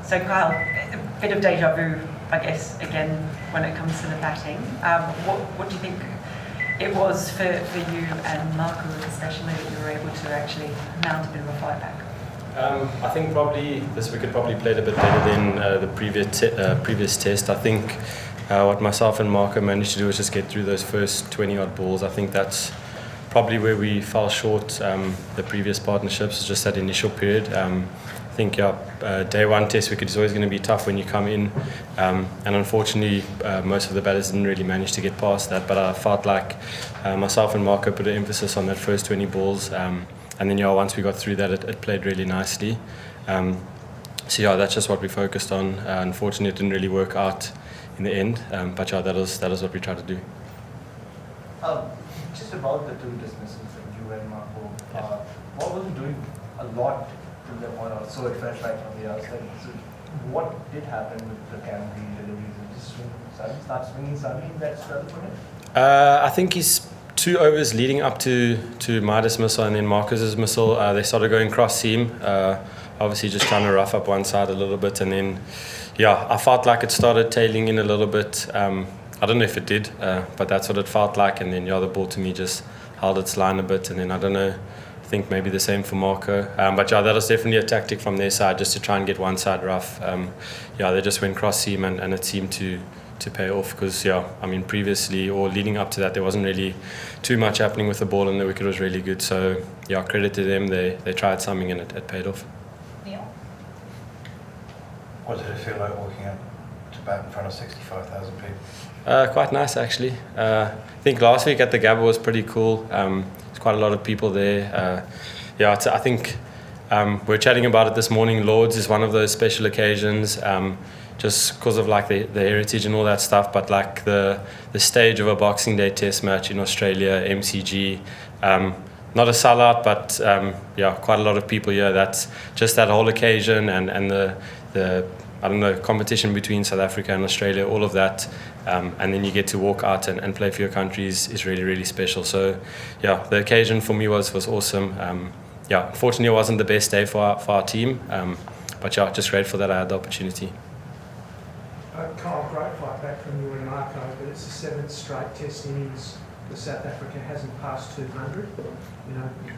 So Kyle, a bit of deja vu, I guess, again, when it comes to the batting. What do you think it was for you and Marco especially that you were able to actually mount a bit of a fight back? I think probably this wicket probably played a bit better than the previous test. I think what myself and Marco managed to do was just get through those first 20 odd balls. I think that's probably where we fell short the previous partnerships, just that initial period. I think day one test wicket is always going to be tough when you come in, and unfortunately most of the batters didn't really manage to get past that, but I felt like myself and Marco put an emphasis on that first 20 balls, and then once we got through that it played really nicely. So that's just what we focused on. Unfortunately it didn't really work out in the end, but that is what we tried to do. Just about the two dismissals that you and Marco, what wasn't doing a lot to the one, or so it felt like from the outside. So what did happen with the Camry deliveries? It just start swinging suddenly in that struggle for him? I think his 2 overs leading up to my dismissal and then Marco's dismissal, they started going cross seam, obviously just trying to rough up one side a little bit, and then I felt like it started tailing in a little bit. I don't know if it did, but that's what it felt like, and then the ball to me just held its line a bit, and then I don't know, I think maybe the same for Marco, but that was definitely a tactic from their side, just to try and get one side rough. They just went cross seam, and it seemed to pay off, because previously or leading up to that there wasn't really too much happening with the ball, and the wicket was really good. So credit to them, they tried something and it paid off. Neil? What did it feel like walking up to bat in front of 65,000 people? Quite nice actually. I think last week at the Gabba was pretty cool. There's quite a lot of people there. I think we're chatting about it this morning. Lords is one of those special occasions, just because of like the heritage and all that stuff. But like the stage of a Boxing Day Test match in Australia, MCG, not a sellout, but quite a lot of people here. That's just that whole occasion and the I don't know, competition between South Africa and Australia, all of that, and then you get to walk out and play for your country is really, really special. So the occasion for me was awesome. Unfortunately it wasn't the best day for our team, but just grateful that I had the opportunity. Kyle, great fight back from you and Marco, but it's the 7th straight test innings that South Africa hasn't passed 200.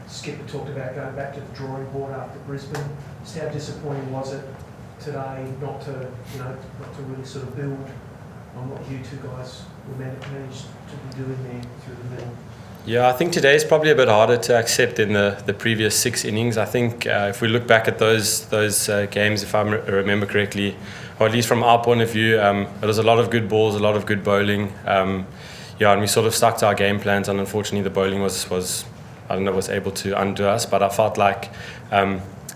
Skipper talked about going back to the drawing board after Brisbane. Just how disappointing was it today not to really sort of build on what you two guys were managed to be doing there through the middle? I think today is probably a bit harder to accept than the previous 6 innings. I think if we look back at those games, if I remember correctly, or at least from our point of view, it was a lot of good balls, a lot of good bowling. And we sort of stuck to our game plans, and unfortunately the bowling was able to undo us. But I felt like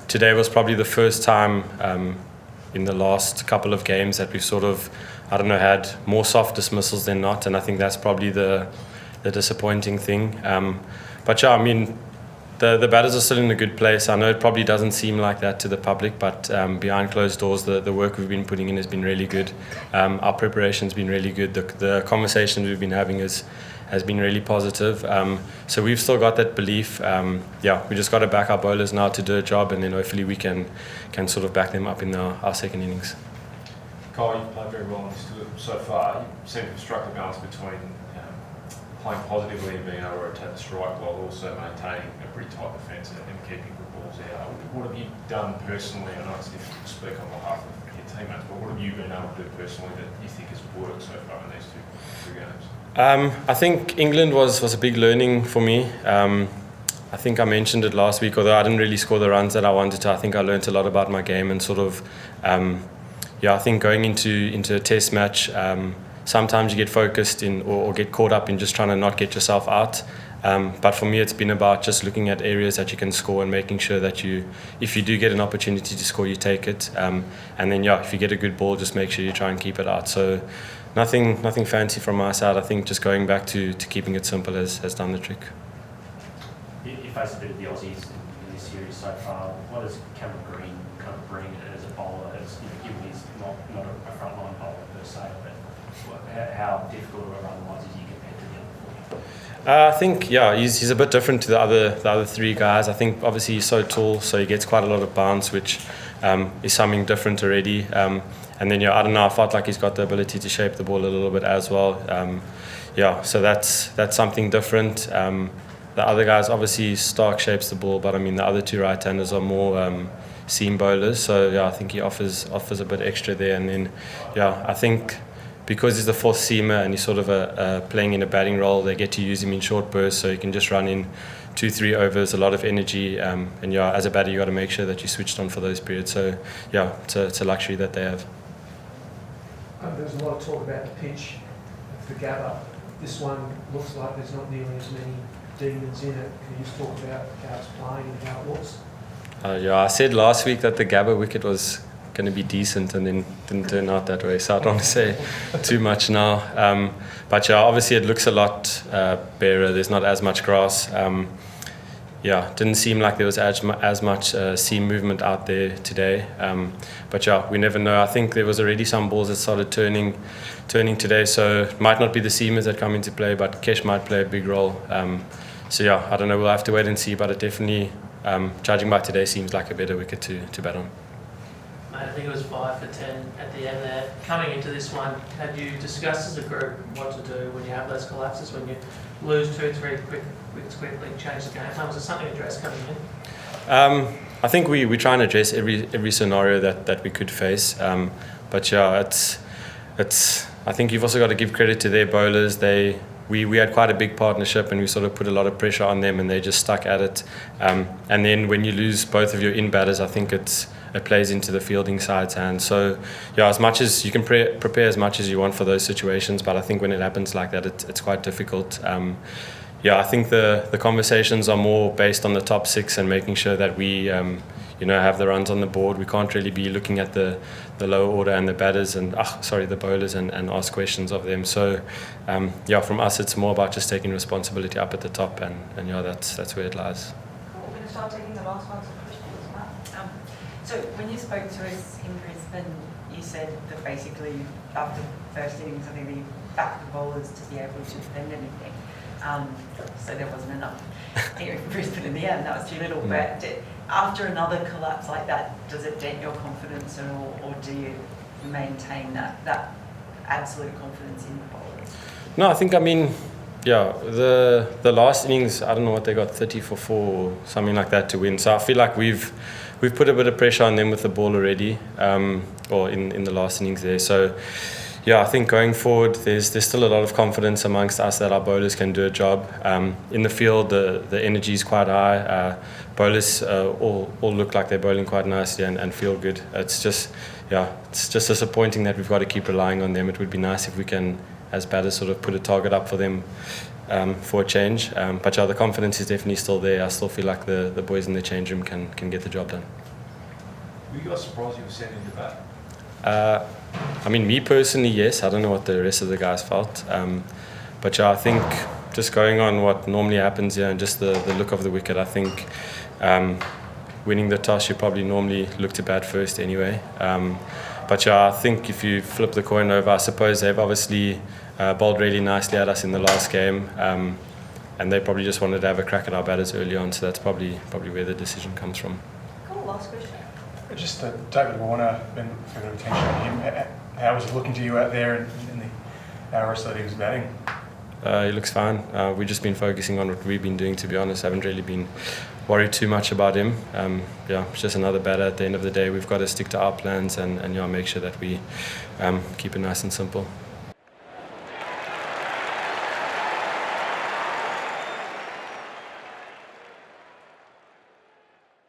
today was probably the first time in the last couple of games that we've sort of, had more soft dismissals than not, and I think that's probably the disappointing thing. The batters are still in a good place. I know it probably doesn't seem like that to the public, but behind closed doors, the work we've been putting in has been really good. Our preparation's been really good. The conversations we've been having has been really positive. So we've still got that belief. We just got to back our bowlers now to do a job, and then hopefully we can sort of back them up in our second innings. Kyle, you've played very well in this tour so far. You seem to have struck a balance between playing positively and being able to rotate the strike while also maintaining a pretty tight defence and keeping good balls out. What have you done personally? I know it's difficult to speak on behalf of your teammates, but what have you been able to do personally that you think has worked so far in these two games? I think England was a big learning for me. I think I mentioned it last week, although I didn't really score the runs that I wanted to. I think I learned a lot about my game and sort of, I think going into a test match, sometimes you get focused in or get caught up in just trying to not get yourself out. But for me, it's been about just looking at areas that you can score and making sure that if you do get an opportunity to score, you take it. And then, if you get a good ball, just make sure you try and keep it out. So nothing fancy from my side. I think just going back to keeping it simple has done the trick. You faced a bit of the Aussies in this series so far. What does Kyle Verreynne kind of bring as a bowler, given he's not a frontline bowler per se, but how difficult or otherwise is he compared to the other 4? I think he's a bit different to the other 3 guys. I think obviously he's so tall, so he gets quite a lot of bounce, which is something different already. And then I don't know, I felt like he's got the ability to shape the ball a little bit as well. So that's something different. The other guys, obviously Stark shapes the ball, but I mean the other two right-handers are more seam bowlers. So I think he offers a bit extra there. And then I think because he's the fourth seamer and he's sort of playing in a batting role, they get to use him in short bursts, so he can just run in 2-3 overs, a lot of energy. And as a batter, you got to make sure that you switched on for those periods. So it's a luxury that they have. There's a lot of talk about the pitch for Gabba. This one looks like there's not nearly as many demons in it. Can you just talk about how it's playing and how it looks? I said last week that the Gabba wicket was going to be decent, and then didn't turn out that way. So I don't want to say too much now. But obviously it looks a lot barer. There's not as much grass. Didn't seem like there was as much seam movement out there today. But we never know. I think there was already some balls that started turning today, so it might not be the seamers that come into play, but Kesh might play a big role. I don't know, we'll have to wait and see, but it definitely, judging by today, seems like a better wicket to bat on. Mate, I think it was 5 for 10 at the end there. Coming into this one, had you discussed as a group what to do when you have those collapses, when you lose 2-3 wickets quickly, change the game plan? Was it something addressed coming in? I think we try and address every scenario that we could face. It's. I think you've also got to give credit to their bowlers. We had quite a big partnership, and we sort of put a lot of pressure on them, and they just stuck at it. And then when you lose both of your in batters, I think it plays into the fielding side's hands. So as much as you can prepare as much as you want for those situations, but I think when it happens like that, it's quite difficult. I think the conversations are more based on the top six and making sure that we have the runs on the board. We can't really be looking at the lower order and the batters and the bowlers and ask questions of them. So from us it's more about just taking responsibility up at the top, and that's where it lies. Cool. We're going to start taking the last ones of questions now. So when you spoke to us in Brisbane, you said that basically after the first innings, I think that you backed the bowlers to be able to defend anything. So there wasn't enough here in Brisbane in the end. That was too little. But after another collapse like that, does it dent your confidence at all, or do you maintain that absolute confidence in the bowlers? No, I think the last innings, I don't know what they got, 30 for 4 or something like that to win. So I feel like we've put a bit of pressure on them with the ball already, or in the last innings there. So I think going forward, there's still a lot of confidence amongst us that our bowlers can do a job. In the field, the energy is quite high. Bowlers all look like they're bowling quite nicely and feel good. It's just disappointing that we've got to keep relying on them. It would be nice if we can, as batters, sort of put a target up for them for a change. But the confidence is definitely still there. I still feel like the boys in the change room can get the job done. Were you guys surprised you were sent into bat? Me personally, yes. I don't know what the rest of the guys felt. I think just going on what normally happens here and just the look of the wicket, I think winning the toss, you probably normally look to bat first anyway. I think if you flip the coin over, I suppose they've obviously bowled really nicely at us in the last game, and they probably just wanted to have a crack at our batters early on, so that's probably where the decision comes from. Cool, last question. Just David Warner, been a bit of attention on him. How was he looking to you out there in the hour or so that he was batting? He looks fine. We've just been focusing on what we've been doing, to be honest. I haven't really been worried too much about him. It's just another batter at the end of the day. We've got to stick to our plans and make sure that we keep it nice and simple.